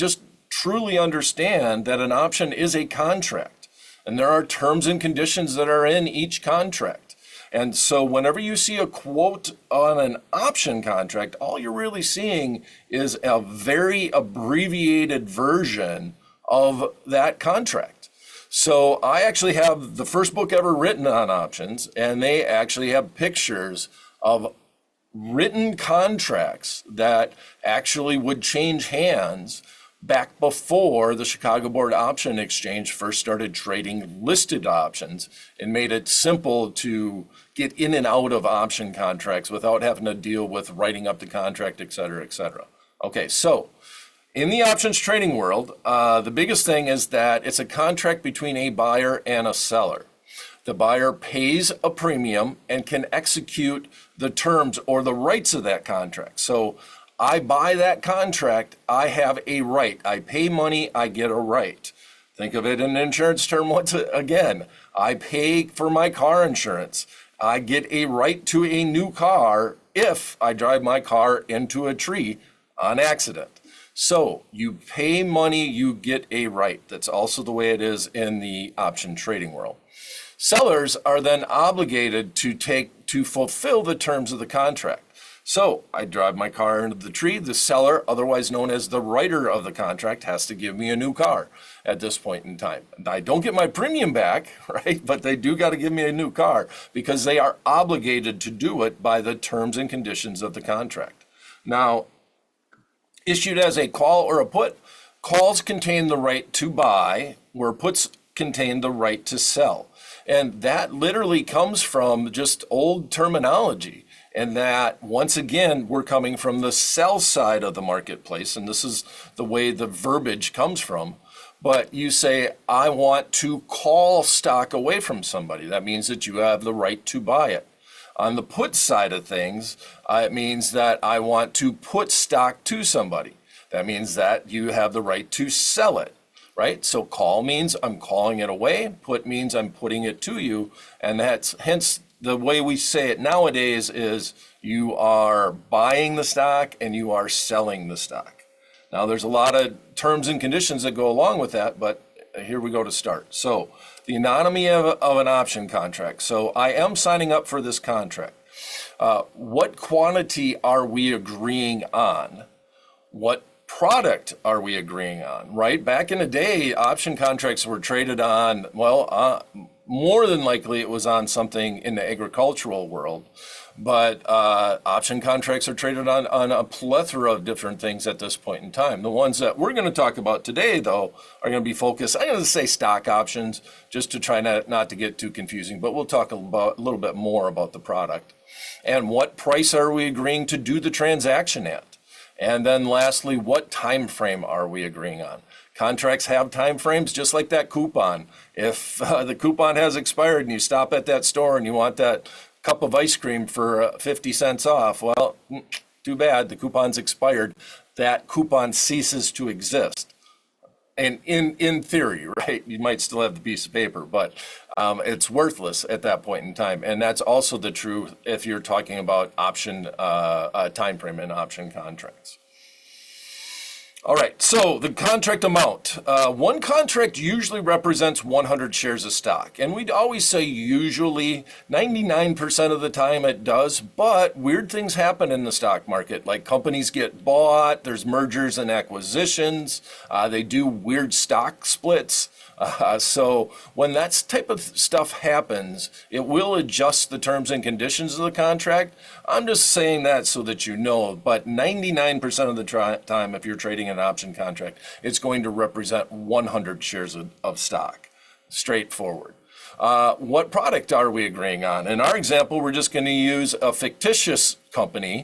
just truly understand that an option is a contract, and there are terms and conditions that are in each contract. And so whenever you see a quote on an option contract, all you're really seeing is a very abbreviated version of that contract. So I actually have the first book ever written on options, and they actually have pictures of written contracts that actually would change hands back before the Chicago Board Option Exchange first started trading listed options and made it simple to get in and out of option contracts without having to deal with writing up the contract, et cetera, et cetera. Okay, so in the options trading world, the biggest thing is that it's a contract between a buyer and a seller. The buyer pays a premium and can execute the terms or the rights of that contract. So I buy that contract, I have a right. I pay money, I get a right. Think of it in insurance term once again. I pay for my car insurance. I get a right to a new car if I drive my car into a tree on accident. So you pay money, you get a right. That's also the way it is in the option trading world. Sellers are then obligated to fulfill the terms of the contract. So I drive my car into the tree. The seller, otherwise known as the writer of the contract, has to give me a new car at this point in time. I don't get my premium back, right? But they do got to give me a new car because they are obligated to do it by the terms and conditions of the contract. Now, issued as a call or a put, calls contain the right to buy, where puts contain the right to sell. And that literally comes from just old terminology. And that, once again, we're coming from the sell side of the marketplace, and this is the way the verbiage comes from. But you say, I want to call stock away from somebody. That means that you have the right to buy it. On the put side of things, it means that I want to put stock to somebody. That means that you have the right to sell it, right? So call means I'm calling it away. Put means I'm putting it to you. And that's hence the way we say it nowadays is you are buying the stock and you are selling the stock. Now there's a lot of terms and conditions that go along with that, but here we go to start. So the anatomy of an option contract. So I am signing up for this contract. What quantity are we agreeing on? What product are we agreeing on, right? Back in the day, option contracts were traded on, more than likely it was on something in the agricultural world, but option contracts are traded on a plethora of different things at this point in time. The ones that we're going to talk about today, though, are going to be focused, I'm going to say stock options, just to try not to get too confusing, but we'll talk about a little bit more about the product. And what price are we agreeing to do the transaction at? And then lastly, what time frame are we agreeing on? Contracts have time frames, just like that coupon. If the coupon has expired and you stop at that store and you want that cup of ice cream for 50 cents off, well, too bad, the coupon's expired. That coupon ceases to exist. And in theory, right, you might still have the piece of paper, but it's worthless at that point in time. And that's also the truth if you're talking about option time frame and option contracts. All right, so the contract amount. One contract usually represents 100 shares of stock. And we'd always say usually, 99% of the time it does, but weird things happen in the stock market. Like companies get bought, there's mergers and acquisitions, they do weird stock splits. So when that type of stuff happens, it will adjust the terms and conditions of the contract. I'm just saying that so that you know, but 99% of the time, if you're trading an option contract, it's going to represent 100 shares of stock. Straightforward. What product are we agreeing on? In our example, we're just going to use a fictitious company